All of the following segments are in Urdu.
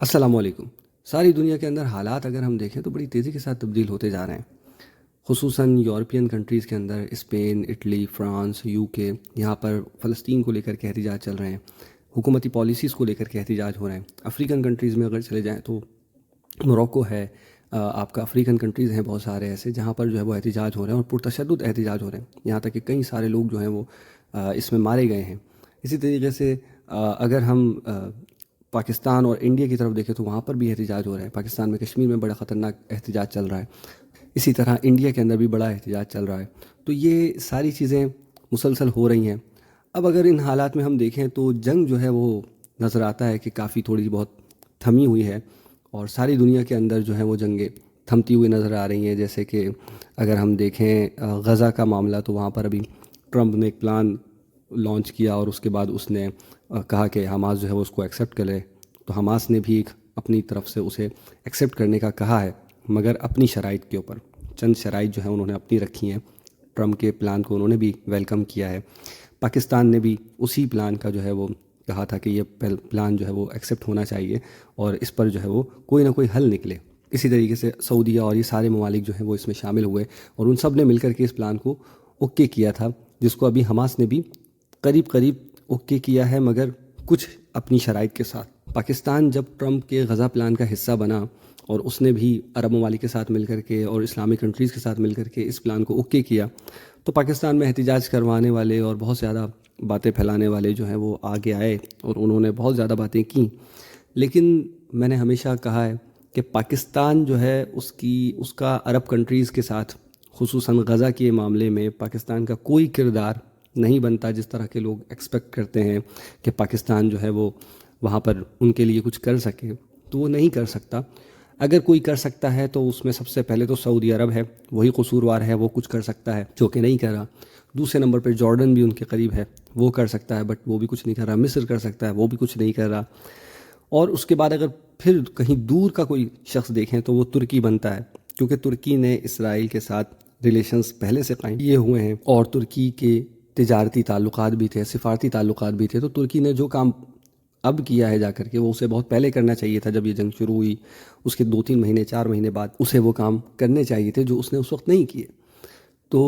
السلام علیکم۔ ساری دنیا کے اندر حالات اگر ہم دیکھیں تو بڑی تیزی کے ساتھ تبدیل ہوتے جا رہے ہیں، خصوصاً یورپین کنٹریز کے اندر اسپین، اٹلی، فرانس، یو کے، یہاں پر فلسطین کو لے کر کے احتجاج چل رہے ہیں، حکومتی پالیسیز کو لے کر کے احتجاج ہو رہے ہیں۔ افریقن کنٹریز میں اگر چلے جائیں تو موروکو ہے، آپ کا افریقن کنٹریز ہیں بہت سارے ایسے جہاں پر جو ہے وہ احتجاج ہو رہے ہیں اور پرتشدد احتجاج ہو رہے ہیں، یہاں تک کہ کئی سارے لوگ جو ہیں وہ اس میں مارے گئے ہیں۔ اسی طریقے سے اگر ہم پاکستان اور انڈیا کی طرف دیکھیں تو وہاں پر بھی احتجاج ہو رہے ہیں۔ پاکستان میں کشمیر میں بڑا خطرناک احتجاج چل رہا ہے، اسی طرح انڈیا کے اندر بھی بڑا احتجاج چل رہا ہے۔ تو یہ ساری چیزیں مسلسل ہو رہی ہیں۔ اب اگر ان حالات میں ہم دیکھیں تو جنگ جو ہے وہ نظر آتا ہے کہ کافی تھوڑی بہت تھمی ہوئی ہے، اور ساری دنیا کے اندر جو ہے وہ جنگیں تھمتی ہوئی نظر آ رہی ہیں۔ جیسے کہ اگر ہم دیکھیں غزہ کا معاملہ، تو وہاں پر ابھی ٹرمپ نے ایک پلان لانچ کیا اور اس کے بعد اس نے کہا کہ حماس جو ہے وہ اس کو ایکسیپٹ کرے، تو حماس نے بھی ایک اپنی طرف سے اسے ایکسیپٹ کرنے کا کہا ہے، مگر اپنی شرائط کے اوپر۔ چند شرائط جو ہیں انہوں نے اپنی رکھی ہیں، ٹرمپ کے پلان کو انہوں نے بھی ویلکم کیا ہے۔ پاکستان نے بھی اسی پلان کا جو ہے وہ کہا تھا کہ یہ پلان جو ہے وہ ایکسیپٹ ہونا چاہیے اور اس پر جو ہے وہ کوئی نہ کوئی حل نکلے۔ اسی طریقے سے سعودیہ اور یہ سارے ممالک جو ہیں وہ اس میں شامل ہوئے اور ان سب نے مل کر کے اس پلان کو اوکے کیا تھا، جس کو ابھی حماس نے بھی قریب قریب اوکے کیا ہے، مگر کچھ اپنی شرائط کے ساتھ۔ پاکستان جب ٹرمپ کے غزہ پلان کا حصہ بنا اور اس نے بھی عرب ممالک کے ساتھ مل کر کے اور اسلامک کنٹریز کے ساتھ مل کر کے اس پلان کو اوکے کیا، تو پاکستان میں احتجاج کروانے والے اور بہت زیادہ باتیں پھیلانے والے جو ہیں وہ آگے آئے اور انہوں نے بہت زیادہ باتیں کیں۔ لیکن میں نے ہمیشہ کہا ہے کہ پاکستان جو ہے اس کا عرب کنٹریز کے ساتھ، خصوصاً غزہ کے معاملے میں پاکستان کا کوئی کردار نہیں بنتا جس طرح کے لوگ ایکسپیکٹ کرتے ہیں کہ پاکستان جو ہے وہ وہاں پر ان کے لیے کچھ کر سکے، تو وہ نہیں کر سکتا۔ اگر کوئی کر سکتا ہے تو اس میں سب سے پہلے تو سعودی عرب ہے، وہی قصوروار ہے، وہ کچھ کر سکتا ہے جو کہ نہیں کر رہا۔ دوسرے نمبر پہ جارڈن بھی ان کے قریب ہے، وہ کر سکتا ہے بٹ وہ بھی کچھ نہیں کر رہا۔ مصر کر سکتا ہے، وہ بھی کچھ نہیں کر رہا۔ اور اس کے بعد اگر پھر کہیں دور کا کوئی شخص دیکھیں تو وہ ترکی بنتا ہے، کیونکہ ترکی نے اسرائیل کے ساتھ ریلیشنز پہلے سے قائم کیے ہوئے ہیں اور ترکی کے تجارتی تعلقات بھی تھے، سفارتی تعلقات بھی تھے۔ تو ترکی نے جو کام اب کیا ہے جا کر کے، وہ اسے بہت پہلے کرنا چاہیے تھا۔ جب یہ جنگ شروع ہوئی اس کے 2-3 مہینے 4 مہینے بعد اسے وہ کام کرنے چاہیے تھے جو اس نے اس وقت نہیں کیے۔ تو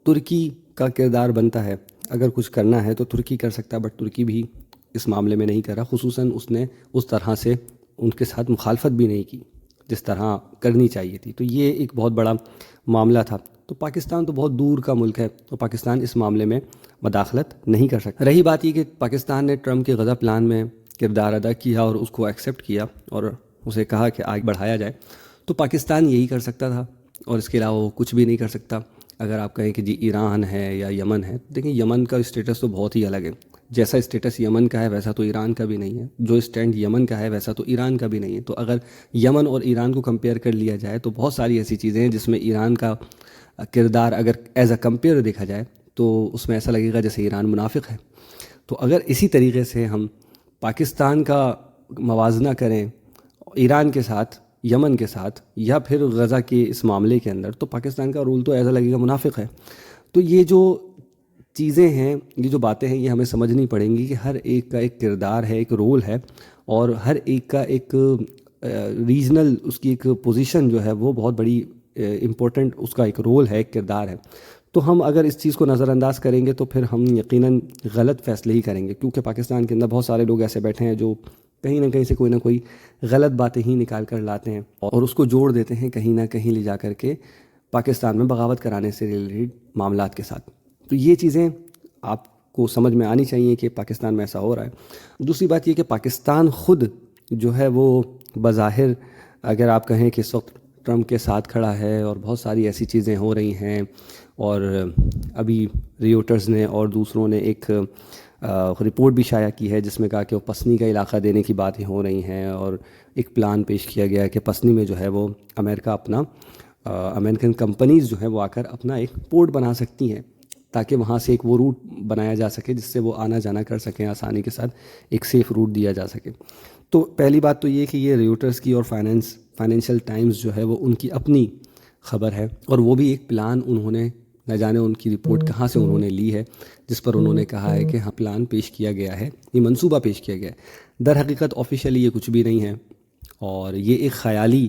ترکی کا کردار بنتا ہے، اگر کچھ کرنا ہے تو ترکی کر سکتا ہے، بٹ ترکی بھی اس معاملے میں نہیں کر رہا۔ خصوصاً اس نے اس طرح سے ان کے ساتھ مخالفت بھی نہیں کی جس طرح کرنی چاہیے تھی۔ تو یہ ایک بہت بڑا معاملہ تھا۔ تو پاکستان تو بہت دور کا ملک ہے، تو پاکستان اس معاملے میں مداخلت نہیں کر سکتا۔ رہی بات یہ کہ پاکستان نے ٹرمپ کے غزہ پلان میں کردار ادا کیا اور اس کو ایکسیپٹ کیا اور اسے کہا کہ آگے بڑھایا جائے، تو پاکستان یہی کر سکتا تھا اور اس کے علاوہ وہ کچھ بھی نہیں کر سکتا۔ اگر آپ کہیں کہ جی ایران ہے یا یمن ہے، دیکھیں یمن کا اسٹیٹس تو بہت ہی الگ ہے۔ جیسا اسٹیٹس یمن کا ہے ویسا تو ایران کا بھی نہیں ہے، جو اسٹینڈ یمن کا ہے ویسا تو ایران کا بھی نہیں ہے۔ تو اگر یمن اور ایران کو کمپیئر کر لیا جائے تو بہت ساری ایسی چیزیں ہیں جس میں ایران کا کردار اگر ایز اے کمپیئر دیکھا جائے تو اس میں ایسا لگے گا جیسے ایران منافق ہے۔ تو اگر اسی طریقے سے ہم پاکستان کا موازنہ کریں ایران کے ساتھ، یمن کے ساتھ، یا پھر غزہ کے اس معاملے کے اندر، تو پاکستان کا رول تو ایسا لگے گا منافق ہے۔ تو یہ جو چیزیں ہیں، یہ جو باتیں ہیں، یہ ہمیں سمجھنی پڑیں گی کہ ہر ایک کا ایک کردار ہے، ایک رول ہے، اور ہر ایک کا ایک ریجنل اس کی ایک پوزیشن جو ہے وہ بہت بڑی امپورٹنٹ اس کا ایک رول ہے، ایک کردار ہے۔ تو ہم اگر اس چیز کو نظر انداز کریں گے تو پھر ہم یقیناً غلط فیصلے ہی کریں گے، کیونکہ پاکستان کے اندر بہت سارے لوگ ایسے بیٹھے ہیں جو کہیں نہ کہیں سے کوئی نہ کوئی غلط باتیں ہی نکال کر لاتے ہیں اور اس کو جوڑ دیتے ہیں کہیں نہ کہیں لے جا کر کے پاکستان میں بغاوت کرانے سے ریلیٹڈ معاملات کے ساتھ۔ تو یہ چیزیں آپ کو سمجھ میں آنی چاہیے کہ پاکستان میں ایسا ہو رہا ہے۔ دوسری بات یہ کہ پاکستان خود جو ہے وہ بظاہر اگر آپ کہیں کہ اس وقت ٹرمپ کے ساتھ کھڑا ہے اور بہت ساری ایسی چیزیں ہو رہی ہیں، اور ابھی ریوٹرز نے اور دوسروں نے ایک رپورٹ بھی شائع کی ہے جس میں کہا کہ وہ پسنی کا علاقہ دینے کی باتیں ہو رہی ہیں، اور ایک پلان پیش کیا گیا ہے کہ پسنی میں جو ہے وہ امریکن کمپنیز جو ہے وہ آ کر اپنا ایک پورٹ بنا سکتی ہیں، تاکہ وہاں سے ایک وہ روٹ بنایا جا سکے جس سے وہ آنا جانا کر سکیں آسانی کے ساتھ، ایک سیف روٹ دیا جا سکے۔ تو پہلی بات تو یہ کہ یہ ریوٹرز کی اور فائنینشیل ٹائمز جو ہے وہ ان کی اپنی خبر ہے، اور وہ بھی ایک پلان انہوں نے نہ جانے ان کی رپورٹ کہاں سے انہوں نے لی ہے، جس پر انہوں نے کہا ہے کہ ہاں پلان پیش کیا گیا ہے، یہ منصوبہ پیش کیا گیا ہے۔ در حقیقت آفیشیلی یہ کچھ بھی نہیں ہے، اور یہ ایک خیالی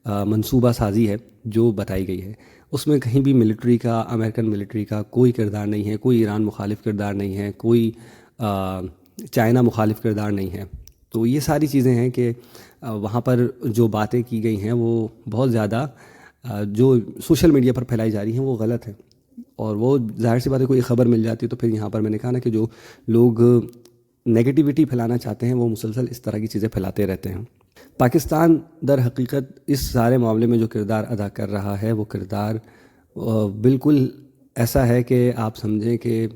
منصوبہ سازی ہے جو بتائی گئی ہے. اس میں کہیں بھی ملٹری کا، امریکن ملٹری کا کوئی کردار نہیں ہے، کوئی ایران مخالف کردار نہیں ہے، کوئی چائنا مخالف کردار نہیں ہے. تو یہ ساری چیزیں ہیں کہ وہاں پر جو باتیں کی گئی ہیں وہ بہت زیادہ جو سوشل میڈیا پر پھیلائی جا رہی ہیں وہ غلط ہے. اور وہ ظاہر سی بات ہے، کوئی خبر مل جاتی ہے تو پھر یہاں پر میں نے کہا نا کہ جو لوگ نگیٹیوٹی پھیلانا چاہتے ہیں وہ مسلسل اس طرح کی چیزیں پھیلاتے رہتے ہیں. پاکستان در حقیقت اس سارے معاملے میں جو کردار ادا کر رہا ہے وہ کردار بالکل ایسا ہے کہ آپ سمجھیں کہ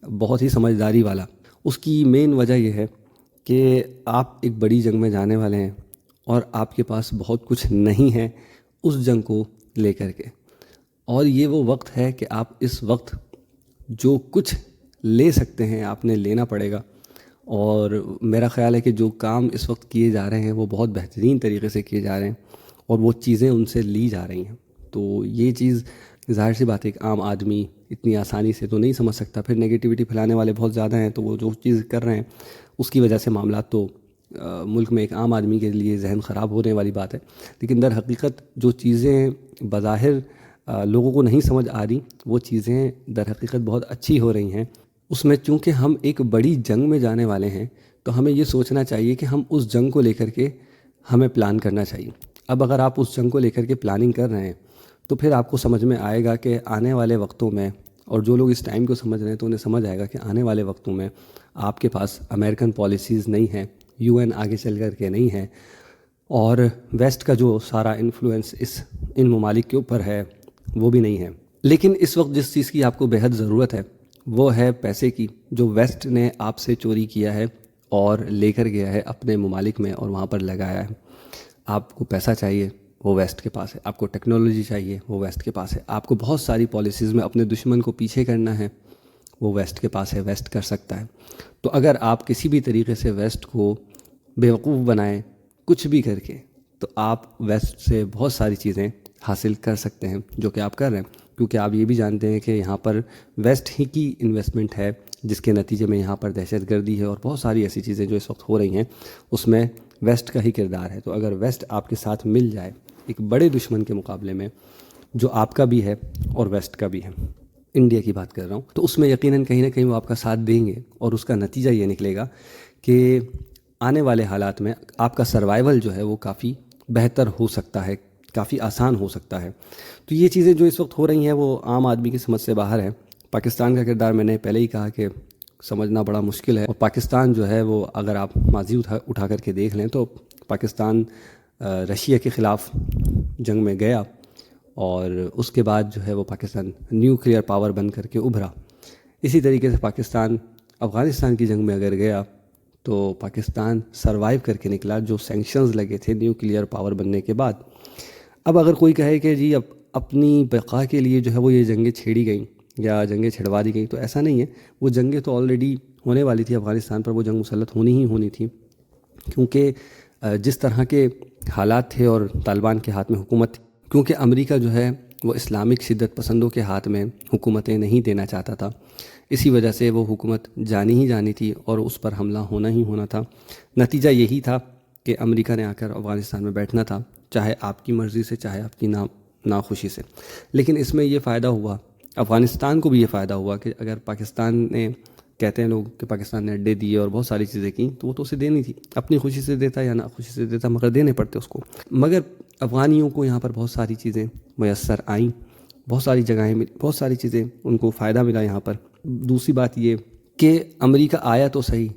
بہت ہی سمجھداری والا. اس کی مین وجہ یہ ہے کہ آپ ایک بڑی جنگ میں جانے والے ہیں اور آپ کے پاس بہت کچھ نہیں ہے اس جنگ کو لے کر کے. اور یہ وہ وقت ہے کہ آپ اس وقت جو کچھ لے سکتے ہیں آپ نے لینا پڑے گا. اور میرا خیال ہے کہ جو کام اس وقت کیے جا رہے ہیں وہ بہت بہترین طریقے سے کیے جا رہے ہیں اور وہ چیزیں ان سے لی جا رہی ہیں. تو یہ چیز ظاہر سی بات ہے کہ عام آدمی اتنی آسانی سے تو نہیں سمجھ سکتا. پھر نگیٹیوٹی پھیلانے والے بہت زیادہ ہیں تو وہ جو چیز کر رہے ہیں اس کی وجہ سے معاملات تو ملک میں ایک عام آدمی کے لیے ذہن خراب ہونے والی بات ہے. لیکن در حقیقت جو چیزیں بظاہر لوگوں کو نہیں سمجھ آ رہی وہ چیزیں در حقیقت بہت اچھی ہو رہی ہیں. اس میں چونکہ ہم ایک بڑی جنگ میں جانے والے ہیں تو ہمیں یہ سوچنا چاہیے کہ ہم اس جنگ کو لے کر کے ہمیں پلان کرنا چاہیے. اب اگر آپ اس جنگ کو لے کر کے پلاننگ کر رہے ہیں تو پھر آپ کو سمجھ میں آئے گا کہ آنے والے وقتوں میں، اور جو لوگ اس ٹائم کو سمجھ رہے ہیں تو انہیں سمجھ آئے گا کہ آنے والے وقتوں میں آپ کے پاس امریکن پالیسیز نہیں ہیں، UN آگے چل کر کے نہیں ہے، اور ویسٹ کا جو سارا انفلوئنس ان ممالک کے اوپر ہے وہ بھی نہیں ہے. لیکن اس وقت جس چیز کی آپ کو بے حد ضرورت ہے وہ ہے پیسے کی، جو ویسٹ نے آپ سے چوری کیا ہے اور لے کر گیا ہے اپنے ممالک میں اور وہاں پر لگایا ہے. آپ کو پیسہ چاہیے وہ ویسٹ کے پاس ہے، آپ کو ٹیکنالوجی چاہیے وہ ویسٹ کے پاس ہے، آپ کو بہت ساری پالیسیز میں اپنے دشمن کو پیچھے کرنا ہے وہ ویسٹ کے پاس ہے، ویسٹ کر سکتا ہے. تو اگر آپ کسی بھی طریقے سے ویسٹ کو بیوقوف بنائیں کچھ بھی کر کے تو آپ ویسٹ سے بہت ساری چیزیں حاصل کر سکتے ہیں، جو کہ آپ کر رہے ہیں. کیونکہ آپ یہ بھی جانتے ہیں کہ یہاں پر ویسٹ ہی کی انویسٹمنٹ ہے جس کے نتیجے میں یہاں پر دہشت گردی ہے اور بہت ساری ایسی چیزیں جو اس وقت ہو رہی ہیں اس میں ویسٹ کا ہی کردار ہے. تو اگر ویسٹ آپ کے ساتھ مل جائے ایک بڑے دشمن کے مقابلے میں جو آپ کا بھی ہے اور ویسٹ کا بھی ہے، انڈیا کی بات کر رہا ہوں، تو اس میں یقیناً کہیں نہ کہیں وہ آپ کا ساتھ دیں گے اور اس کا نتیجہ یہ نکلے گا کہ آنے والے حالات میں آپ کا سروائیول جو ہے وہ کافی بہتر ہو سکتا ہے، کافی آسان ہو سکتا ہے. تو یہ چیزیں جو اس وقت ہو رہی ہیں وہ عام آدمی کی سمجھ سے باہر ہے. پاکستان کا کردار میں نے پہلے ہی کہا کہ سمجھنا بڑا مشکل ہے. اور پاکستان جو ہے وہ اگر آپ ماضی اٹھا کر کے دیکھ لیں تو پاکستان رشیا کے خلاف جنگ میں گیا اور اس کے بعد جو ہے وہ پاکستان نیوکلیئر پاور بن کر کے ابھرا. اسی طریقے سے پاکستان افغانستان کی جنگ میں اگر گیا تو پاکستان سروائیو کر کے نکلا جو سینکشنز لگے تھے نیوکلیئر پاور بننے کے بعد. اب اگر کوئی کہے کہ جی اب اپنی بقا کے لیے جو ہے وہ یہ جنگیں چھیڑی گئیں یا جنگیں چھڑوا دی گئیں، تو ایسا نہیں ہے. وہ جنگیں تو آلریڈی ہونے والی تھی، افغانستان پر وہ جنگ مسلط ہونی ہی ہونی تھی. کیونکہ جس طرح کے حالات تھے اور طالبان کے ہاتھ میں حکومت تھی، کیونکہ امریکہ جو ہے وہ اسلامک شدت پسندوں کے ہاتھ میں حکومتیں نہیں دینا چاہتا تھا، اسی وجہ سے وہ حکومت جانی ہی جانی تھی اور اس پر حملہ ہونا ہی ہونا تھا. نتیجہ یہی تھا کہ امریکہ نے آ کر افغانستان میں بیٹھنا تھا، چاہے آپ کی مرضی سے چاہے آپ کی ناخوشی سے. لیکن اس میں یہ فائدہ ہوا، افغانستان کو بھی یہ فائدہ ہوا کہ اگر پاکستان نے، کہتے ہیں لوگ کہ پاکستان نے اڈے دیے اور بہت ساری چیزیں کیں، تو وہ تو اسے دینی تھی، اپنی خوشی سے دیتا یا ناخوشی سے دیتا، مگر دینے پڑتے اس کو. مگر افغانیوں کو یہاں پر بہت ساری چیزیں میسر آئیں، بہت ساری جگہیں ملی، بہت ساری چیزیں ان کو فائدہ ملا یہاں پر. دوسری بات یہ کہ امریکہ آیا تو صحیح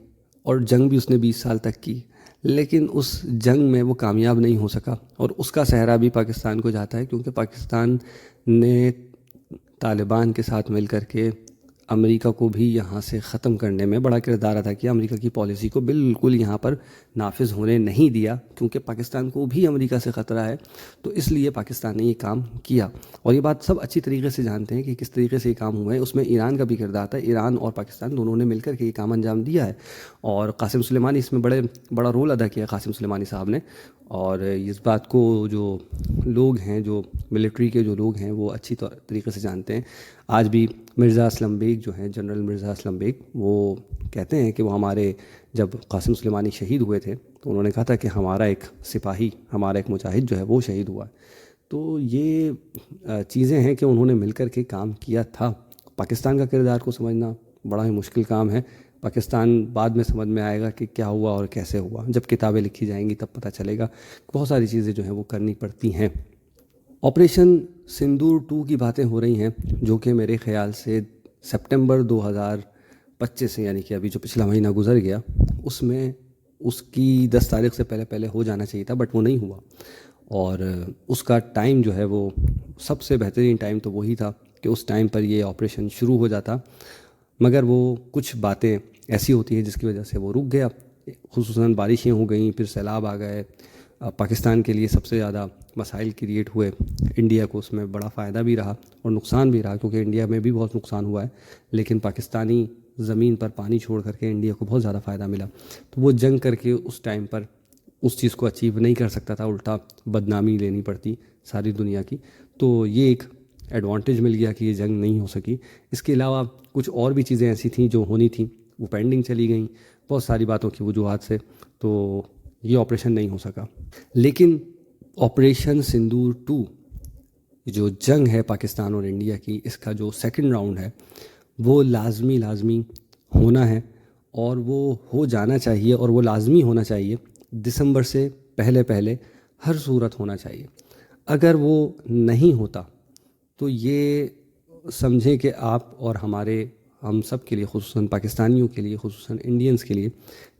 اور جنگ بھی اس نے 20 سال تک کی، لیکن اس جنگ میں وہ کامیاب نہیں ہو سکا اور اس کا صحرا بھی پاکستان کو جاتا ہے. کیونکہ پاکستان نے طالبان کے ساتھ مل کر کے امریکہ کو بھی یہاں سے ختم کرنے میں بڑا کردار ادا کیا. امریکہ کی پالیسی کو بالکل یہاں پر نافذ ہونے نہیں دیا، کیونکہ پاکستان کو بھی امریکہ سے خطرہ ہے، تو اس لیے پاکستان نے یہ کام کیا. اور یہ بات سب اچھی طریقے سے جانتے ہیں کہ کس طریقے سے یہ کام ہوا ہے. اس میں ایران کا بھی کردار تھا، ایران اور پاکستان دونوں نے مل کر کے یہ کام انجام دیا ہے. اور قاسم سلیمانی اس میں بڑا رول ادا کیا قاسم سلیمانی صاحب نے. اور اس بات کو جو لوگ ہیں، جو ملٹری کے جو لوگ ہیں، وہ اچھی طریقے سے جانتے ہیں. آج بھی مرزا اسلم بیگ جو ہیں، جنرل مرزا اسلم بیگ، وہ کہتے ہیں کہ وہ ہمارے جب قاسم سلیمانی شہید ہوئے تھے تو انہوں نے کہا تھا کہ ہمارا ایک سپاہی، ہمارا ایک مجاہد جو ہے وہ شہید ہوا ہے۔ تو یہ چیزیں ہیں کہ انہوں نے مل کر کے کام کیا تھا۔ پاکستان کا کردار کو سمجھنا بڑا ہی مشکل کام ہے۔ پاکستان بعد میں سمجھ میں آئے گا کہ کیا ہوا اور کیسے ہوا، جب کتابیں لکھی جائیں گی تب پتہ چلے گا۔ بہت ساری چیزیں جو ہیں وہ کرنی پڑتی ہیں۔ آپریشن سندور 2 کی باتیں ہو رہی ہیں، جو کہ میرے خیال سے سپٹمبر 2025 سے، یعنی کہ ابھی جو پچھلا مہینہ گزر گیا، اس میں اس کی 10 تاریخ سے پہلے ہو جانا چاہیے تھا، بٹ وہ نہیں ہوا۔ اور اس کا ٹائم جو ہے وہ سب سے بہترین ٹائم تو وہی تھا کہ اس ٹائم پر یہ آپریشن شروع ہو جاتا، مگر وہ کچھ باتیں ایسی ہوتی ہیں جس کی وجہ سے وہ رک گیا۔ خصوصاً بارشیں ہو گئیں، پھر سیلاب آ گئے۔ پاکستان کے لیے سب سے زیادہ مسائل کریٹ ہوئے، انڈیا کو اس میں بڑا فائدہ بھی رہا اور نقصان بھی رہا، کیونکہ انڈیا میں بھی بہت نقصان ہوا ہے، لیکن پاکستانی زمین پر پانی چھوڑ کر کے انڈیا کو بہت زیادہ فائدہ ملا۔ تو وہ جنگ کر کے اس ٹائم پر اس چیز کو اچیو نہیں کر سکتا تھا، الٹا بدنامی لینی پڑتی ساری دنیا کی۔ تو یہ ایک ایڈوانٹیج مل گیا کہ یہ جنگ نہیں ہو سکی۔ اس کے علاوہ کچھ اور بھی چیزیں ایسی تھیں جو ہونی تھیں، وہ پینڈنگ چلی گئیں بہت ساری باتوں کی وجوہات سے، تو یہ آپریشن نہیں ہو سکا۔ لیکن آپریشن سندور 2 جو جنگ ہے پاکستان اور انڈیا کی، اس کا جو سیکنڈ راؤنڈ ہے وہ لازمی ہونا ہے، اور وہ ہو جانا چاہیے، اور وہ لازمی ہونا چاہیے دسمبر سے پہلے ہر صورت ہونا چاہیے۔ اگر وہ نہیں ہوتا تو یہ سمجھیں کہ آپ اور ہم سب کے لیے، خصوصاً پاکستانیوں کے لیے، خصوصاً انڈینز کے لیے،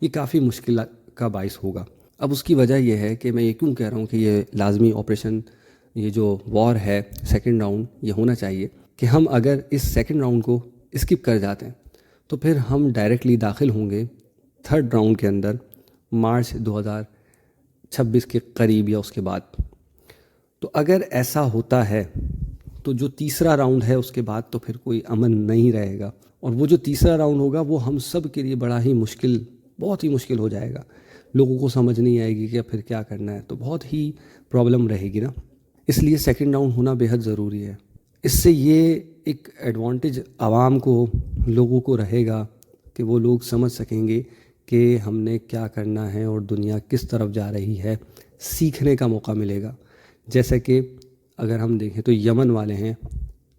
یہ کافی مشکل کا باعث ہوگا۔ اب اس کی وجہ یہ ہے کہ میں یہ کیوں کہہ رہا ہوں کہ یہ لازمی آپریشن، یہ جو وار ہے سیکنڈ راؤنڈ، یہ ہونا چاہیے، کہ ہم اگر اس سیکنڈ راؤنڈ کو اسکپ کر جاتے ہیں تو پھر ہم ڈائریکٹلی داخل ہوں گے تھرڈ راؤنڈ کے اندر مارچ 2026 کے قریب یا اس کے بعد۔ تو اگر ایسا ہوتا ہے تو جو تیسرا راؤنڈ ہے اس کے بعد تو پھر کوئی امن نہیں رہے گا، اور وہ جو تیسرا راؤنڈ ہوگا وہ ہم سب کے لیے بڑا ہی مشکل، بہت ہی مشکل ہو جائے گا۔ لوگوں کو سمجھ نہیں آئے گی کہ پھر کیا کرنا ہے، تو بہت ہی پرابلم رہے گی نا۔ اس لیے سیکنڈ راؤنڈ ہونا بے حد ضروری ہے۔ اس سے یہ ایک ایڈوانٹیج عوام کو، لوگوں کو رہے گا کہ وہ لوگ سمجھ سکیں گے کہ ہم نے کیا کرنا ہے اور دنیا کس طرف جا رہی ہے، سیکھنے کا موقع ملے گا۔ جیسے کہ اگر ہم دیکھیں تو یمن والے ہیں،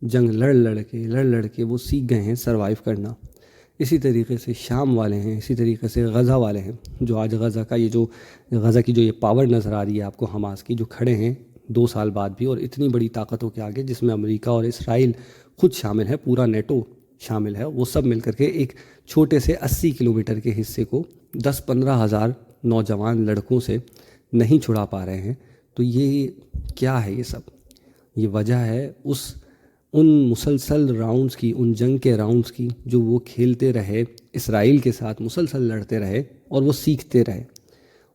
جنگ لڑ کے وہ سیکھ گئے ہیں سروائیو کرنا۔ اسی طریقے سے شام والے ہیں، اسی طریقے سے غزہ والے ہیں، جو آج غزہ کی جو یہ پاور نظر آ رہی ہے آپ کو حماس کی، جو کھڑے ہیں 2 سال بعد بھی، اور اتنی بڑی طاقتوں کے آگے، جس میں امریکہ اور اسرائیل خود شامل ہے، پورا نیٹو شامل ہے، وہ سب مل کر کے ایک چھوٹے سے 80 کلومیٹر کے حصے کو 10-15 ہزار نوجوان لڑکوں سے نہیں چھڑا پا رہے ہیں۔ تو یہ کیا ہے؟ یہ سب یہ وجہ ہے ان مسلسل راؤنڈز کی، ان جنگ کے راؤنڈز کی، جو وہ کھیلتے رہے، اسرائیل کے ساتھ مسلسل لڑتے رہے اور وہ سیکھتے رہے۔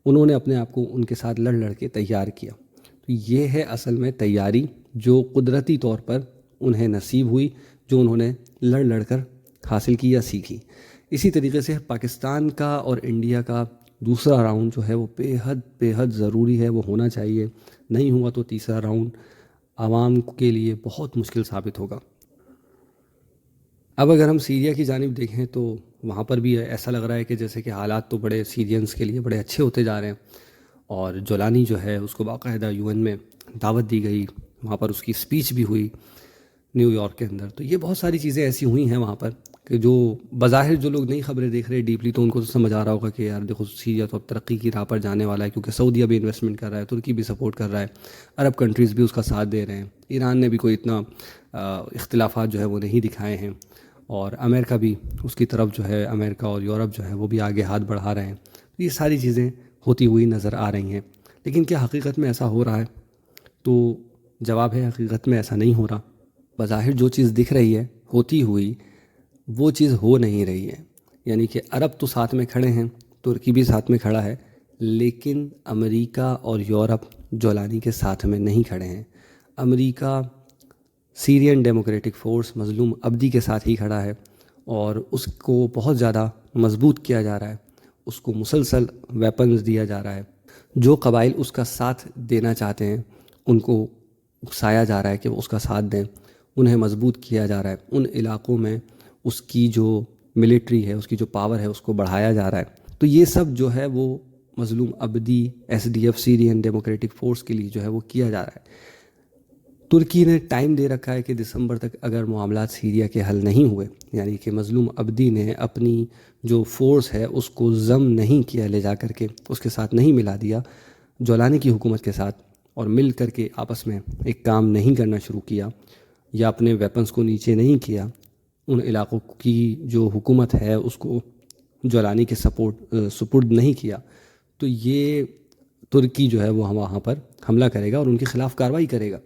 انہوں نے اپنے آپ کو ان کے ساتھ لڑ کے تیار کیا۔ تو یہ ہے اصل میں تیاری، جو قدرتی طور پر انہیں نصیب ہوئی، جو انہوں نے لڑ کر حاصل کی یا سیکھی۔ اسی طریقے سے پاکستان کا اور انڈیا کا دوسرا راؤنڈ جو ہے وہ بے حد ضروری ہے، وہ ہونا چاہیے۔ نہیں ہوا تو تیسرا راؤنڈ عوام کے لیے بہت مشکل ثابت ہوگا۔ اب اگر ہم سیریا کی جانب دیکھیں تو وہاں پر بھی ایسا لگ رہا ہے کہ جیسے کہ حالات تو بڑے سیرینز کے لیے بڑے اچھے ہوتے جا رہے ہیں، اور جولانی جو ہے اس کو باقاعدہ UN میں دعوت دی گئی، وہاں پر اس کی اسپیچ بھی ہوئی نیو یارک کے اندر۔ تو یہ بہت ساری چیزیں ایسی ہوئی ہیں وہاں پر کہ جو بظاہر جو لوگ نئی خبریں دیکھ رہے ڈیپلی، تو ان کو تو سمجھ آ رہا ہوگا کہ یار دیکھو سیریا تو اب ترقی کی راہ پر جانے والا ہے، کیونکہ سعودیہ بھی انویسٹمنٹ کر رہا ہے، ترکی بھی سپورٹ کر رہا ہے، عرب کنٹریز بھی اس کا ساتھ دے رہے ہیں، ایران نے بھی کوئی اتنا اختلافات جو ہے وہ نہیں دکھائے ہیں، اور امریکہ بھی اس کی طرف جو ہے، امریکہ اور یورپ جو ہے وہ بھی آگے ہاتھ بڑھا رہے ہیں۔ یہ ساری چیزیں ہوتی ہوئی نظر آ رہی ہیں، لیکن کیا حقیقت میں ایسا ہو رہا ہے؟ تو جواب ہے حقیقت میں ایسا نہیں ہو رہا۔ بظاہر جو چیز دکھ رہی ہے ہوتی ہوئی، وہ چیز ہو نہیں رہی ہے۔ یعنی کہ عرب تو ساتھ میں کھڑے ہیں، ترکی بھی ساتھ میں کھڑا ہے، لیکن امریکہ اور یورپ جولانی کے ساتھ میں نہیں کھڑے ہیں۔ امریکہ سیرین ڈیموکریٹک فورس مظلوم ابدی کے ساتھ ہی کھڑا ہے، اور اس کو بہت زیادہ مضبوط کیا جا رہا ہے، اس کو مسلسل ویپنز دیا جا رہا ہے۔ جو قبائل اس کا ساتھ دینا چاہتے ہیں ان کو اکسایا جا رہا ہے کہ وہ اس کا ساتھ دیں۔ انہیں مضبوط کیا جا رہا ہے، ان علاقوں میں اس کی جو ملٹری ہے، اس کی جو پاور ہے، اس کو بڑھایا جا رہا ہے۔ تو یہ سب جو ہے وہ مظلوم ابدی SDF سیرین ڈیموکریٹک فورس کے لیے جو ہے وہ کیا جا رہا ہے۔ ترکی نے ٹائم دے رکھا ہے کہ دسمبر تک اگر معاملات سیریا کے حل نہیں ہوئے، یعنی کہ مظلوم ابدی نے اپنی جو فورس ہے اس کو ضم نہیں کیا، لے جا کر کے اس کے ساتھ نہیں ملا دیا جولانی کی حکومت کے ساتھ، اور مل کر کے آپس میں ایک کام نہیں کرنا شروع کیا، یا اپنے ویپنز کو نیچے نہیں کیا، ان علاقوں کی جو حکومت ہے اس کو جولانی کے سپرد نہیں کیا، تو یہ ترکی جو ہے وہ وہاں پر حملہ کرے گا اور ان کے خلاف کارروائی کرے گا۔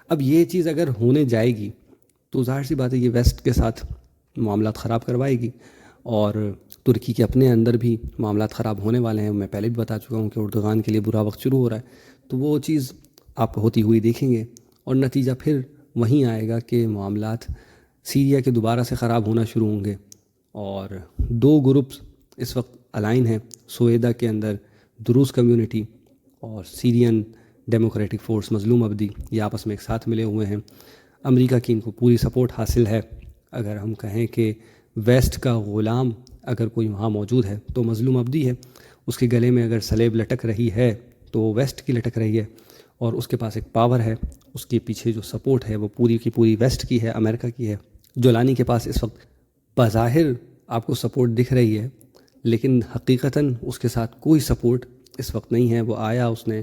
اب یہ چیز اگر ہونے جائے گی تو ظاہر سی بات ہے یہ ویسٹ کے ساتھ معاملات خراب کروائے گی، اور ترکی کے اپنے اندر بھی معاملات خراب ہونے والے ہیں۔ میں پہلے بھی بتا چکا ہوں کہ اردوغان کے لیے برا وقت شروع ہو رہا ہے، تو وہ چیز آپ ہوتی ہوئی دیکھیں گے، اور نتیجہ پھر وہیں آئے گا کہ معاملات سیریا کے دوبارہ سے خراب ہونا شروع ہوں گے، اور دو گروپس اس وقت الائن ہیں سویدا کے اندر، دروز کمیونٹی اور سیرین ڈیموکریٹک فورس مظلوم ابدی، یہ آپس میں ایک ساتھ ملے ہوئے ہیں۔ امریکہ کی ان کو پوری سپورٹ حاصل ہے۔ اگر ہم کہیں کہ ویسٹ کا غلام اگر کوئی وہاں موجود ہے تو مظلوم ابدی ہے، اس کے گلے میں اگر سلیب لٹک رہی ہے تو وہ ویسٹ کی لٹک رہی ہے، اور اس کے پاس ایک پاور ہے، اس کے پیچھے جو سپورٹ ہے وہ پوری کی پوری ویسٹ کی ہے، امریکہ کی ہے۔ جولانی کے پاس اس وقت بظاہر آپ کو سپورٹ دکھ رہی ہے، لیکن حقیقتاً اس کے ساتھ کوئی سپورٹ اس وقت نہیں ہے۔ وہ آیا، اس نے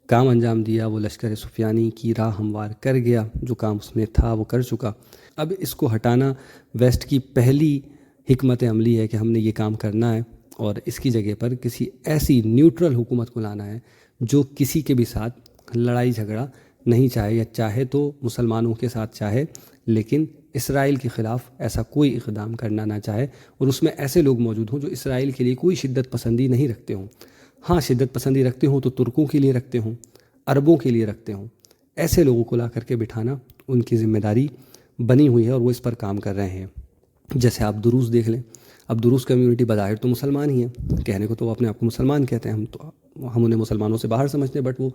کام انجام دیا، وہ لشکر سفیانی کی راہ ہموار کر گیا، جو کام اس میں تھا وہ کر چکا۔ اب اس کو ہٹانا ویسٹ کی پہلی حکمت عملی ہے کہ ہم نے یہ کام کرنا ہے، اور اس کی جگہ پر کسی ایسی نیوٹرل حکومت کو لانا ہے جو کسی کے بھی ساتھ لڑائی جھگڑا نہیں چاہے، یا چاہے تو مسلمانوں کے ساتھ چاہے لیکن اسرائیل کے خلاف ایسا کوئی اقدام کرنا نہ چاہے، اور اس میں ایسے لوگ موجود ہوں جو اسرائیل کے لیے کوئی شدت پسندی نہیں رکھتے ہوں۔ ہاں شدت پسندی رکھتے ہوں تو ترکوں کے لیے رکھتے ہوں، عربوں کے لیے رکھتے ہوں۔ ایسے لوگوں کو لا کر کے بٹھانا ان کی ذمہ داری بنی ہوئی ہے، اور وہ اس پر کام کر رہے ہیں۔ جیسے آپ دروز دیکھ لیں، اب دروز کمیونٹی بظاہر تو مسلمان ہی ہیں، کہنے کو تو وہ اپنے آپ کو مسلمان کہتے ہیں، ہم انہیں مسلمانوں سے باہر سمجھتے ہیں، بٹ وہ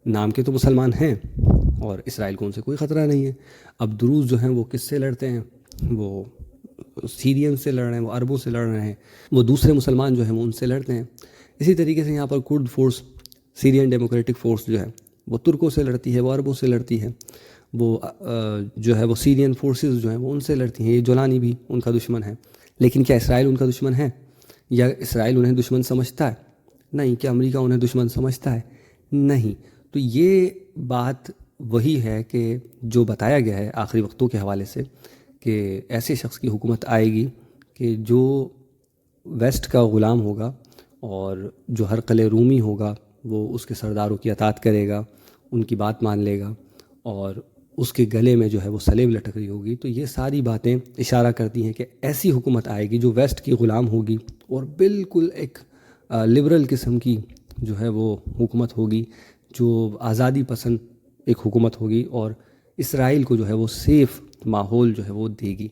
نام کے تو مسلمان ہیں، اور اسرائیل کو ان سے کوئی خطرہ نہیں ہے۔ اب دروز جو ہیں وہ کس سے لڑتے ہیں؟ وہ سیرین سے لڑ رہے ہیں، وہ عربوں سے لڑ رہے ہیں، وہ دوسرے مسلمان جو ہیں وہ ان سے لڑتے ہیں۔ اسی طریقے سے یہاں پر کرد فورس، سیرین ڈیموکریٹک فورس جو ہے وہ ترکوں سے لڑتی ہے، وہ عربوں سے لڑتی ہے، وہ جو ہے وہ سیرین فورسز جو ہیں وہ ان سے لڑتی ہیں۔ یہ جولانی بھی ان کا دشمن ہے، لیکن کیا اسرائیل ان کا دشمن ہے؟ یا اسرائیل انہیں دشمن سمجھتا ہے؟ نہیں۔ کیا امریکہ انہیں دشمن سمجھتا ہے؟ نہیں۔ تو یہ بات وہی ہے کہ جو بتایا گیا ہے آخری وقتوں کے حوالے سے، کہ ایسے شخص کی حکومت آئے گی کہ جو ویسٹ کا غلام ہوگا، اور جو ہرقل رومی ہوگا وہ اس کے سرداروں کی اطاعت کرے گا، ان کی بات مان لے گا، اور اس کے گلے میں جو ہے وہ سلیب لٹک رہی ہوگی۔ تو یہ ساری باتیں اشارہ کرتی ہیں کہ ایسی حکومت آئے گی جو ویسٹ کی غلام ہوگی، اور بالکل ایک لبرل قسم کی جو ہے وہ حکومت ہوگی، جو آزادی پسند ایک حکومت ہوگی، اور اسرائیل کو جو ہے وہ سیف ماحول جو ہے وہ دے گی۔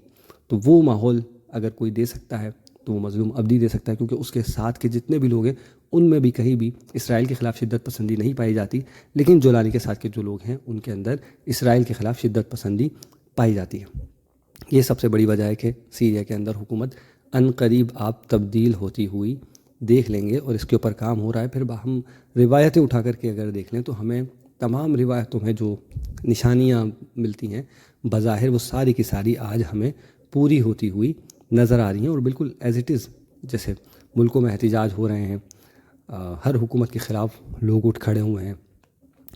تو وہ ماحول اگر کوئی دے سکتا ہے تو وہ مظلوم ابدی دے سکتا ہے، کیونکہ اس کے ساتھ کے جتنے بھی لوگ ہیں ان میں بھی کہیں بھی اسرائیل کے خلاف شدت پسندی نہیں پائی جاتی، لیکن جولانی کے ساتھ کے جو لوگ ہیں ان کے اندر اسرائیل کے خلاف شدت پسندی پائی جاتی ہے۔ یہ سب سے بڑی وجہ ہے کہ سیریا کے اندر حکومت ان قریب آپ تبدیل ہوتی ہوئی دیکھ لیں گے، اور اس کے اوپر کام ہو رہا ہے۔ پھر ہم روایتیں اٹھا کر کے اگر دیکھ لیں تو ہمیں تمام روایتوں میں جو نشانیاں ملتی ہیں بظاہر وہ ساری کی ساری آج ہمیں پوری ہوتی ہوئی نظر آ رہی ہیں، اور بالکل ایز اٹ از جیسے ملکوں میں احتجاج ہو رہے ہیں، ہر حکومت کے خلاف لوگ اٹھ کھڑے ہوئے ہیں،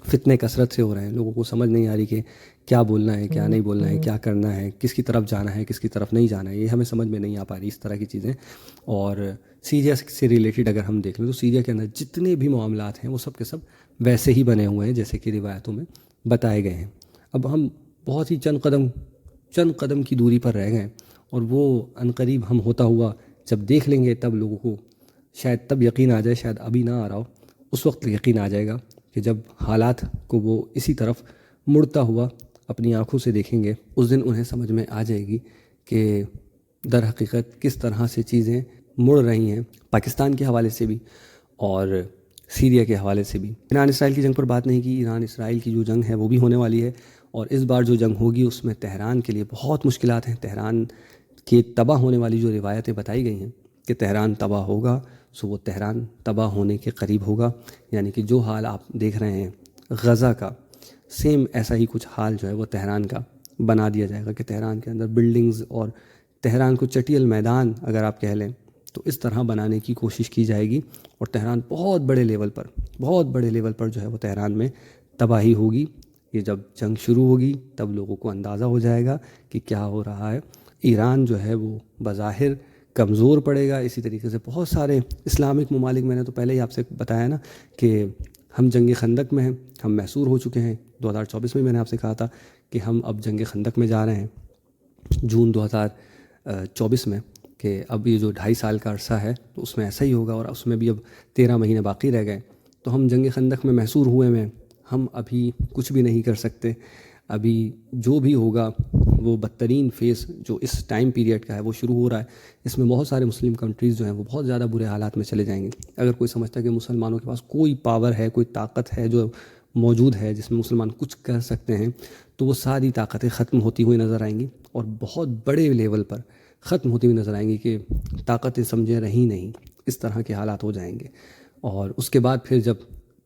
فتنے کثرت سے ہو رہے ہیں، لوگوں کو سمجھ نہیں آ رہی کہ کیا بولنا ہے، کیا نہیں بولنا ہے، کیا کرنا ہے، کس کی طرف جانا ہے، کس کی طرف نہیں جانا ہے، یہ ہمیں سمجھ میں نہیں آ پا رہی اس طرح کی چیزیں۔ اور سیریا سے ریلیٹڈ اگر ہم دیکھ لیں تو سیریا کے اندر جتنے بھی معاملات ہیں وہ سب کے سب ویسے ہی بنے ہوئے ہیں جیسے کہ روایتوں میں بتائے گئے ہیں۔ اب ہم بہت ہی چند قدم کی دوری پر رہ گئے ہیں، اور وہ عنقریب ہم ہوتا ہوا جب دیکھ لیں گے تب لوگوں کو شاید تب یقین آ جائے، شاید ابھی نہ آ رہا ہو، اس وقت یقین آ جائے گا کہ جب حالات کو وہ اسی طرف مڑتا ہوا اپنی آنکھوں سے دیکھیں گے، اس دن انہیں سمجھ میں آ جائے گی کہ در حقیقت کس طرح سے چیزیں مڑ رہی ہیں، پاکستان کے حوالے سے بھی اور سیریا کے حوالے سے بھی۔ ایران اسرائیل کی جنگ پر بات نہیں کی، ایران اسرائیل کی جو جنگ ہے وہ بھی ہونے والی ہے، اور اس بار جو جنگ ہوگی اس میں تہران کے لیے بہت مشکلات ہیں. تہران کے تباہ ہونے والی جو روایتیں بتائی گئی ہیں کہ تہران تباہ ہوگا، سو وہ تہران تباہ ہونے کے قریب ہوگا. یعنی کہ جو حال آپ دیکھ رہے ہیں غزہ کا، سیم ایسا ہی کچھ حال جو ہے وہ تہران کا بنا دیا جائے گا کہ تہران کے اندر بلڈنگز اور تہران کو چٹیل میدان اگر آپ کہہ لیں تو اس طرح بنانے کی کوشش کی جائے گی. اور تہران بہت بڑے لیول پر جو ہے وہ تہران میں تباہی ہوگی. یہ جب جنگ شروع ہوگی تب لوگوں کو اندازہ ہو جائے گا کہ کیا ہو رہا ہے. ایران جو ہے وہ بظاہر کمزور پڑے گا. اسی طریقے سے بہت سارے اسلامک ممالک، میں نے تو پہلے ہی آپ سے بتایا نا کہ ہم جنگ خندق میں ہیں، ہم محصور ہو چکے ہیں. 2024 میں نے آپ سے کہا تھا کہ ہم اب جنگ خندق میں جا رہے ہیں جون 2024 میں، کہ اب یہ جو 2.5 سال کا عرصہ ہے تو اس میں ایسا ہی ہوگا، اور اس میں بھی اب 13 مہینے باقی رہ گئے. تو ہم جنگ خندق میں محصور ہوئے میں ہم ابھی کچھ بھی نہیں کر سکتے. ابھی جو بھی ہوگا وہ بدترین فیز جو اس ٹائم پیریڈ کا ہے وہ شروع ہو رہا ہے. اس میں بہت سارے مسلم کنٹریز جو ہیں وہ بہت زیادہ برے حالات میں چلے جائیں گے. اگر کوئی سمجھتا ہے کہ مسلمانوں کے پاس کوئی پاور ہے، کوئی طاقت ہے جو موجود ہے جس میں مسلمان کچھ کر سکتے ہیں، تو وہ ساری طاقتیں ختم ہوتی ہوئی نظر آئیں گی، اور بہت بڑے لیول پر ختم ہوتی ہوئی نظر آئیں گی کہ طاقتیں سمجھے رہی نہیں. اس طرح کے حالات ہو جائیں گے. اور اس کے بعد پھر جب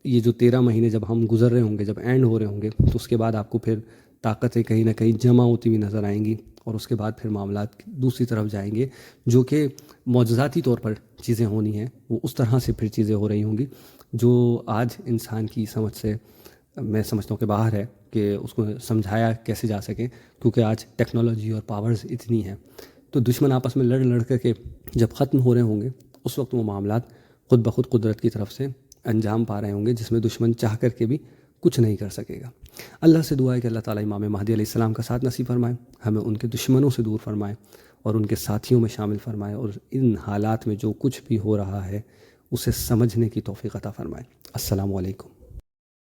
یہ جو 13 مہینے جب ہم گزر رہے ہوں گے، جب اینڈ ہو رہے ہوں گے، تو اس کے بعد آپ کو پھر طاقتیں کہیں نہ کہیں جمع ہوتی ہوئی نظر آئیں گی. اور اس کے بعد پھر معاملات دوسری طرف جائیں گے، جو کہ معجزاتی طور پر چیزیں ہونی ہیں، وہ اس طرح سے پھر چیزیں ہو رہی ہوں گی جو آج انسان کی سمجھ سے میں سمجھتا ہوں کہ باہر ہے کہ اس کو سمجھایا کیسے جا سکے، کیونکہ آج ٹیکنالوجی اور پاورز اتنی ہیں. تو دشمن آپس میں لڑ کر کے جب ختم ہو رہے ہوں گے، اس وقت وہ معاملات خود بخود قدرت کی طرف سے انجام پا رہے ہوں گے، جس میں دشمن چاہ کر کے بھی کچھ نہیں کر سکے گا. اللہ سے دعا ہے کہ اللہ تعالیٰ امام مہدی علیہ السلام کا ساتھ نصیب فرمائے، ہمیں ان کے دشمنوں سے دور فرمائے اور ان کے ساتھیوں میں شامل فرمائے، اور ان حالات میں جو کچھ بھی ہو رہا ہے اسے سمجھنے کی توفیق عطا فرمائے. السلام علیکم.